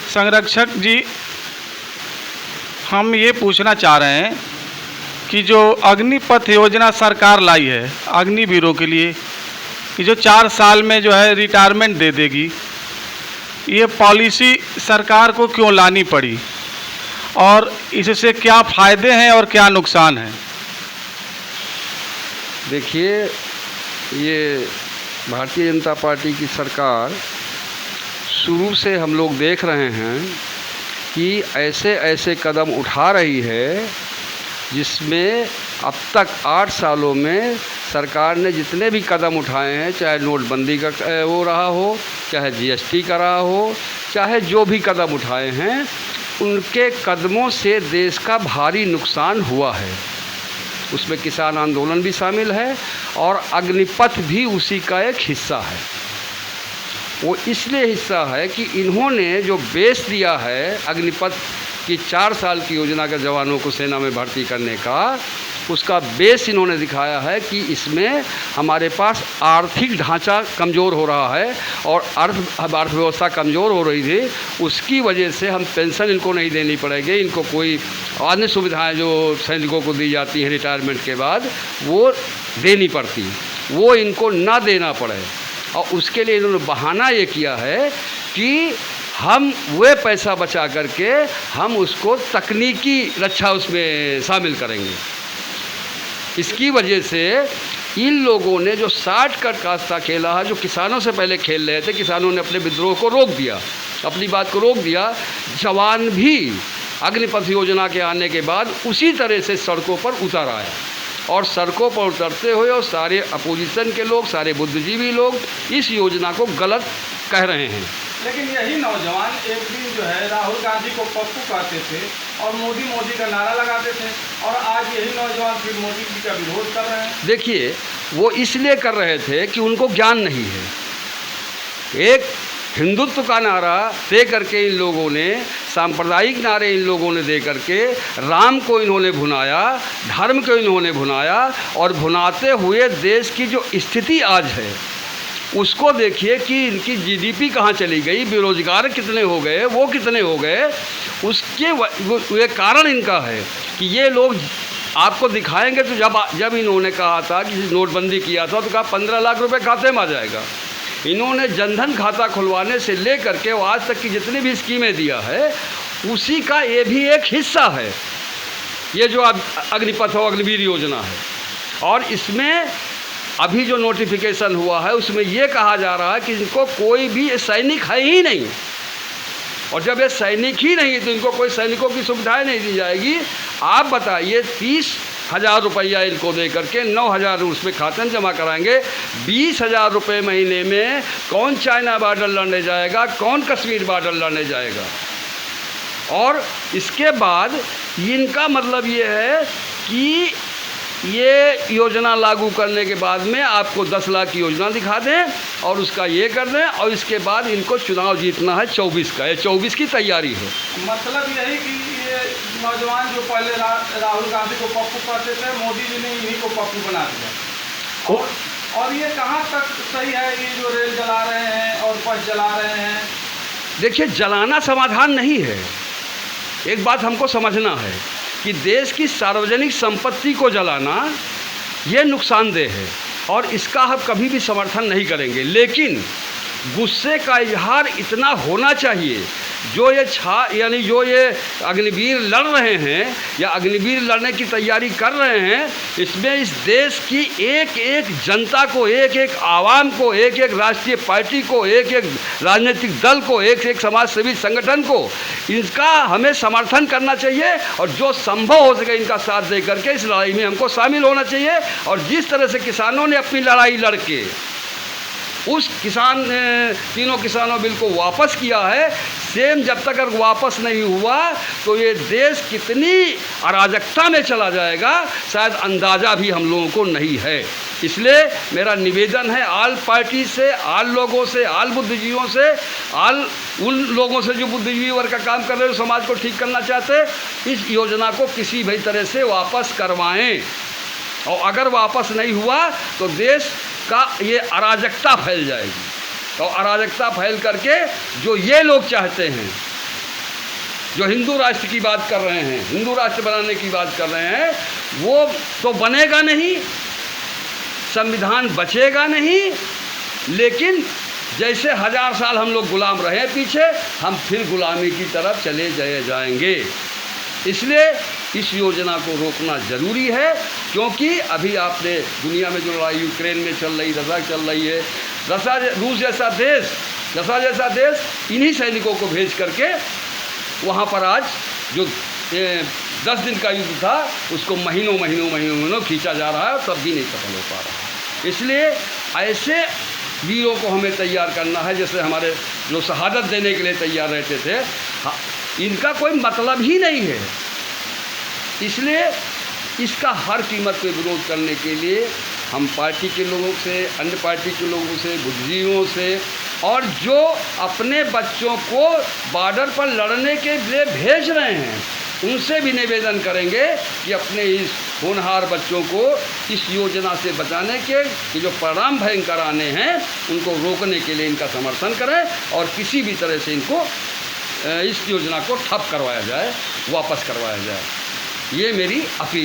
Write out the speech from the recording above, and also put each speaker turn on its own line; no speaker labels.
संरक्षक जी, हम ये पूछना चाह रहे हैं कि जो अग्निपथ योजना सरकार लाई है अग्निवीरों के लिए, कि जो 4 साल में जो है रिटायरमेंट दे देगी, ये पॉलिसी सरकार को क्यों लानी पड़ी और इससे क्या फ़ायदे हैं और क्या नुकसान हैं?
देखिए, ये भारतीय जनता पार्टी की सरकार शुरू से हम लोग देख रहे हैं कि ऐसे ऐसे कदम उठा रही है जिसमें अब तक 8 सालों में सरकार ने जितने भी कदम उठाए हैं, चाहे नोटबंदी का वो रहा हो, चाहे जीएसटी का रहा हो, चाहे जो भी कदम उठाए हैं, उनके कदमों से देश का भारी नुकसान हुआ है। उसमें किसान आंदोलन भी शामिल है और अग्निपथ भी उसी का एक हिस्सा है। वो इसलिए हिस्सा है कि इन्होंने जो बेस दिया है अग्निपथ की 4 साल की योजना के जवानों को सेना में भर्ती करने का, उसका बेस इन्होंने दिखाया है कि इसमें हमारे पास आर्थिक ढांचा कमज़ोर हो रहा है और अर्थव्यवस्था कमज़ोर हो रही थी। उसकी वजह से हम पेंशन इनको नहीं देनी पड़ेगी, इनको कोई अन्य सुविधाएं जो सैनिकों को दी जाती हैं रिटायरमेंट के बाद वो देनी पड़ती, वो इनको ना देना पड़े। और उसके लिए इन्होंने बहाना ये किया है कि हम वह पैसा बचा करके हम उसको तकनीकी रक्षा उसमें शामिल करेंगे। इसकी वजह से इन लोगों ने जो शॉर्टकट रास्ता खेला है, जो किसानों से पहले खेल रहे थे, किसानों ने अपने विद्रोह को रोक दिया, अपनी बात को रोक दिया। जवान भी अग्निपथ योजना के आने के बाद उसी तरह से सड़कों पर उतर आए और सड़कों पर उतरते हुए और सारे अपोजिशन के लोग, सारे बुद्धिजीवी लोग इस योजना को गलत कह रहे हैं।
लेकिन यही नौजवान एक दिन जो है राहुल गांधी को पप्पू कहते थे और मोदी मोदी का नारा लगाते थे, और आज यही नौजवान फिर मोदी जी का विरोध कर रहे हैं।
देखिए, वो इसलिए कर रहे थे कि उनको ज्ञान नहीं है। एक हिंदुत्व का नारा दे करके इन लोगों ने, सांप्रदायिक नारे इन लोगों ने दे करके राम को इन्होंने भुनाया, धर्म को इन्होंने भुनाया, और भुनाते हुए देश की जो स्थिति आज है उसको देखिए कि इनकी जीडीपी कहाँ चली गई, बेरोजगार कितने हो गए, वो कितने हो गए। उसके ये कारण इनका है कि ये लोग आपको दिखाएंगे। तो जब इन्होंने कहा था कि नोटबंदी किया था तो कहा 15 लाख रुपए खाते में आ जाएगा। इन्होंने जनधन खाता खुलवाने से ले करके वो आज तक की जितनी भी स्कीमें दिया है उसी का ये भी एक हिस्सा है, ये जो अग्निपथ और अग्निवीर योजना है। और इसमें अभी जो नोटिफिकेशन हुआ है उसमें ये कहा जा रहा है कि इनको कोई भी सैनिक है ही नहीं, और जब ये सैनिक ही नहीं तो इनको कोई सैनिकों की सुविधाएं नहीं दी जाएगी। आप बताइए, 30,000 रुपया इनको दे करके 9,000 उसमें खाते में जमा कराएंगे। 20,000 रुपये महीने में कौन चाइना बॉर्डर लड़ने जाएगा, कौन कश्मीर बॉर्डर लड़ने जाएगा। और इसके बाद इनका मतलब ये है कि ये योजना लागू करने के बाद में आपको 10 लाख की योजना दिखा दें और उसका ये कर दें, और इसके बाद इनको चुनाव जीतना है 24 का। ये 24 की तैयारी है।
मतलब यही कि ये नौजवान जो पहले राहुल गांधी को पप्पू कहते थे, मोदी जी ने इन्हीं को पप्पू बना दिया। और ये कहाँ तक सही है, ये जो रेल जला रहे हैं और बस जला रहे हैं?
देखिए, जलाना समाधान नहीं है। एक बात हमको समझना है कि देश की सार्वजनिक संपत्ति को जलाना ये नुकसानदेह है और इसका हम कभी भी समर्थन नहीं करेंगे। लेकिन गुस्से का इजहार इतना होना चाहिए, जो ये अग्निवीर लड़ रहे हैं या अग्निवीर लड़ने की तैयारी कर रहे हैं, इसमें इस देश की एक एक जनता को, एक एक आवाम को, एक एक राष्ट्रीय पार्टी को, एक एक राजनीतिक दल को, एक एक समाज सेवी संगठन को इसका हमें समर्थन करना चाहिए और जो संभव हो सके इनका साथ दे करके इस लड़ाई में हमको शामिल होना चाहिए। और जिस तरह से किसानों ने अपनी लड़ाई लड़के उस तीनों किसानों बिल को वापस किया है, सेम जब तक अगर वापस नहीं हुआ तो ये देश कितनी अराजकता में चला जाएगा शायद अंदाज़ा भी हम लोगों को नहीं है। इसलिए मेरा निवेदन है आल पार्टी से, आल लोगों से, आल बुद्धिजीवियों से, आल उन लोगों से जो बुद्धिजीवी वर्ग का काम कर रहे हैं, समाज को ठीक करना चाहते हैं, इस योजना को किसी भी तरह से वापस करवाएं। और अगर वापस नहीं हुआ तो देश का ये अराजकता फैल जाएगी। और अराजकता फैल करके जो ये लोग चाहते हैं, जो हिंदू राष्ट्र की बात कर रहे हैं, हिंदू राष्ट्र बनाने की बात कर रहे हैं, वो तो बनेगा नहीं, संविधान बचेगा नहीं। लेकिन जैसे 1000 साल हम लोग गुलाम रहे पीछे, हम फिर गुलामी की तरफ चले जाएंगे। इसलिए इस योजना को रोकना ज़रूरी है, क्योंकि अभी आपने दुनिया में जो लड़ाई यूक्रेन में चल रही, रसा चल रही है, रूस जैसा देश इन्हीं सैनिकों को भेज करके वहाँ पर आज जो 10 दिन का युद्ध था उसको महीनों खींचा जा रहा है, तब भी नहीं सफल हो पा रहा। इसलिए ऐसे वीरों को हमें तैयार करना है, जैसे हमारे जो शहादत देने के लिए तैयार रहते थे, इनका कोई मतलब ही नहीं है। इसलिए इसका हर कीमत पे विरोध करने के लिए हम पार्टी के लोगों से, अन्य पार्टी के लोगों से, बुद्धिजीवियों से, और जो अपने बच्चों को बॉर्डर पर लड़ने के लिए भेज रहे हैं, उनसे भी निवेदन करेंगे कि अपने इस होनहार बच्चों को इस योजना से बचाने के जो परिणाम भयंकर आने हैं, उनको रोकने के लिए इनका समर्थन करें और किसी भी तरह से इनको इस योजना को ठप करवाया जाए, वापस करवाया जाए। ये मेरी अपील।